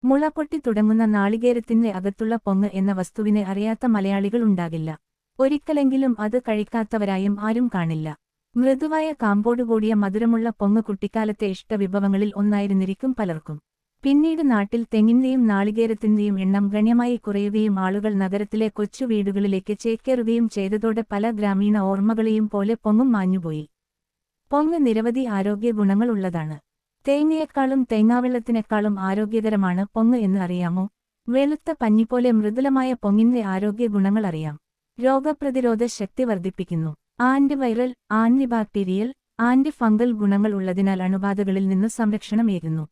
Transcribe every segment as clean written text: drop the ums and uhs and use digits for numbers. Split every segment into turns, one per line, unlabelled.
മുളപൊട്ടി തുടങ്ങുന്ന നാളികേരത്തിന്റെ അകത്തുള്ള പൊങ്ങ് എന്ന വസ്തുവിനെ അറിയാത്ത മലയാളികൾ ഉണ്ടാകില്ല. ഒരിക്കലെങ്കിലും അത് കഴിക്കാത്തവരായും ആരും കാണില്ല. മൃദുവായ കാമ്പോടുകൂടിയ മധുരമുള്ള പൊങ്ങ് കുട്ടിക്കാലത്തെ ഇഷ്ടവിഭവങ്ങളിൽ ഒന്നായിരുന്നിരിക്കും പലർക്കും. പിന്നീട് നാട്ടിൽ തെങ്ങിന്റെയും നാളികേരത്തിന്റെയും എണ്ണം ഗണ്യമായി കുറയുകയും ആളുകൾ നഗരത്തിലെ കൊച്ചു വീടുകളിലേക്ക് ചേക്കേറുകയും ചെയ്തതോടെ പല ഗ്രാമീണ ഓർമ്മകളെയും പോലെ പൊങ്ങും മാഞ്ഞുപോയി. പൊങ്ങ് നിരവധി ആരോഗ്യ ഗുണങ്ങൾ ഉള്ളതാണ്. തേങ്ങയേക്കാളും തേങ്ങാവെള്ളത്തിനേക്കാളും ആരോഗ്യകരമാണ് പൊങ്ങ് എന്ന് അറിയാമോ? വെളുത്ത പഞ്ഞിപോലെ മൃദുലമായ പൊങ്ങിന്റെ ആരോഗ്യ ഗുണങ്ങൾ അറിയാം. രോഗപ്രതിരോധ ശക്തി വർദ്ധിപ്പിക്കുന്നു. ആന്റിവൈറൽ, ആന്റിബാക്ടീരിയൽ, ആന്റിഫംഗൽ ഗുണങ്ങൾ ഉള്ളതിനാൽ അണുബാധകളിൽ നിന്ന് സംരക്ഷണമേകുന്നു.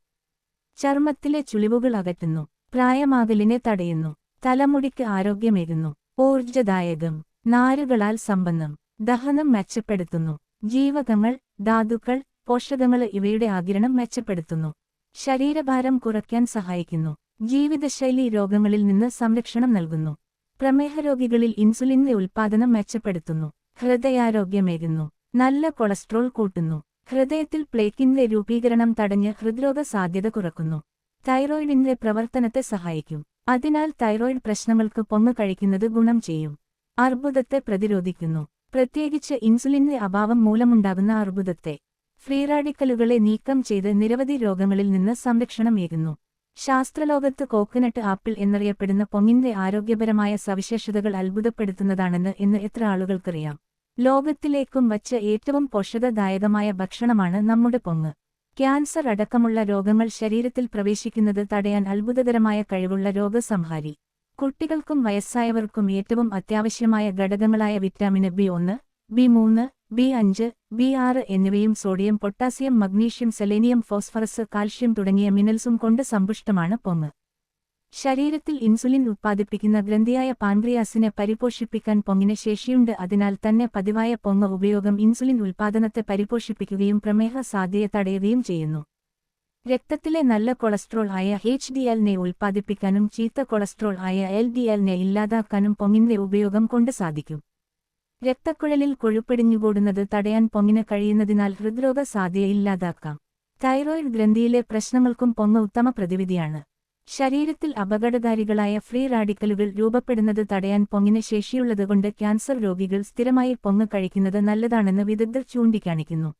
ചർമ്മത്തിലെ ചുളിവുകൾ അകറ്റുന്നു. പ്രായമാകലിനെ തടയുന്നു. തലമുടിക്ക് ആരോഗ്യമേകുന്നു. ഊർജ്ജദായകം. നാരുകളാൽ സമ്പന്നം. ദഹനം മെച്ചപ്പെടുത്തുന്നു. ജീവകങ്ങൾ, ധാതുക്കൾ, പോഷകങ്ങൾ ഇവയുടെ ആഗിരണം മെച്ചപ്പെടുത്തുന്നു. ശരീരഭാരം കുറയ്ക്കാൻ സഹായിക്കുന്നു. ജീവിതശൈലി രോഗങ്ങളിൽ നിന്ന് സംരക്ഷണം നൽകുന്നു. പ്രമേഹരോഗികളിൽ ഇൻസുലിന്റെ ഉൽപ്പാദനം മെച്ചപ്പെടുത്തുന്നു. ഹൃദയാരോഗ്യമേകുന്നു. നല്ല കൊളസ്ട്രോൾ കൂട്ടുന്നു. ഹൃദയത്തിൽ പ്ലേക്കിന്റെ രൂപീകരണം തടഞ്ഞ് ഹൃദ്രോഗ സാധ്യത കുറക്കുന്നു. തൈറോയിഡിന്റെ പ്രവർത്തനത്തെ സഹായിക്കും. അതിനാൽ തൈറോയിഡ് പ്രശ്നങ്ങൾക്ക് പൊങ്ങ് കഴിക്കുന്നത് ഗുണം ചെയ്യും. അർബുദത്തെ പ്രതിരോധിക്കുന്നു. പ്രത്യേകിച്ച് ഇൻസുലിന്റെ അഭാവം മൂലമുണ്ടാകുന്ന അർബുദത്തെ. ഫ്രീ റാഡിക്കലുകളെ നീക്കം ചെയ്ത് നിരവധി രോഗങ്ങളിൽ നിന്ന് സംരക്ഷണമേകുന്നു. ശാസ്ത്രലോകത്ത് കോക്കനട്ട് ആപ്പിൾ എന്നറിയപ്പെടുന്ന പൊങ്ങിന്റെ ആരോഗ്യപരമായ സവിശേഷതകൾ അത്ഭുതപ്പെടുത്തുന്നതാണെന്ന് ഇന്ന് എത്ര ആളുകൾക്കറിയാം. ലോകത്തിലേക്കും വച്ച് ഏറ്റവും പോഷകദായകമായ ഭക്ഷണമാണ് നമ്മുടെ പൊങ്ങ്. ക്യാൻസർ അടക്കമുള്ള രോഗങ്ങൾ ശരീരത്തിൽ പ്രവേശിക്കുന്നത് തടയാൻ അത്ഭുതകരമായ കഴിവുള്ള രോഗസംഹാരി. കുട്ടികൾക്കും വയസ്സായവർക്കും ഏറ്റവും അത്യാവശ്യമായ ഘടകങ്ങളായ vitamin B1, B3, B5, B6 എന്നിവയും sodium, potassium, magnesium, selenium, phosphorus, calcium തുടങ്ങിയ മിനറൽസും കൊണ്ട് സമ്പുഷ്ടമാണ് പൊങ്ങ്. ശരീരത്തിൽ ഇൻസുലിൻ ഉത്പാദിപ്പിക്കുന്ന ഗ്രന്ഥിയായ പാൻക്രിയാസിനെ പരിപോഷിപ്പിക്കാൻ പൊങ്ങിന് ശേഷിയുണ്ട്. അതിനാൽ തന്നെ പതിവായ പൊങ്ങ് ഉപയോഗം ഇൻസുലിൻ ഉൽപ്പാദനത്തെ പരിപോഷിപ്പിക്കുകയും പ്രമേഹ സാധ്യത തടയുകയും ചെയ്യുന്നു. രക്തത്തിലെ നല്ല കൊളസ്ട്രോൾ ആയ HDL-നെ ഉൽപ്പാദിപ്പിക്കാനും ചീത്ത കൊളസ്ട്രോൾ ആയ LDL-നെ ഇല്ലാതാക്കാനും പൊങ്ങിന്റെ ഉപയോഗം കൊണ്ട് സാധിക്കും. രക്തക്കുഴലിൽ കൊഴുപ്പടിഞ്ഞുകൂടുന്നത് തടയാൻ പൊങ്ങിന് കഴിയുന്നതിനാൽ ഹൃദ്രോഗ സാധ്യത ഇല്ലാതാക്കാം. തൈറോയിഡ് ഗ്രന്ഥിയിലെ പ്രശ്നങ്ങൾക്കും പൊങ്ങ് ഉത്തമ പ്രതിവിധിയാണ്. ശരീരത്തിൽ അപകടകാരികളായ ഫ്രീ റാഡിക്കലുകൾ രൂപപ്പെടുന്നത് തടയാൻ പൊങ്ങിന് ശേഷിയുള്ളതുകൊണ്ട് ക്യാൻസർ രോഗികൾ സ്ഥിരമായി പൊങ്ങ് കഴിക്കുന്നത് നല്ലതാണെന്ന് വിദഗ്ധർ ചൂണ്ടിക്കാണിക്കുന്നു.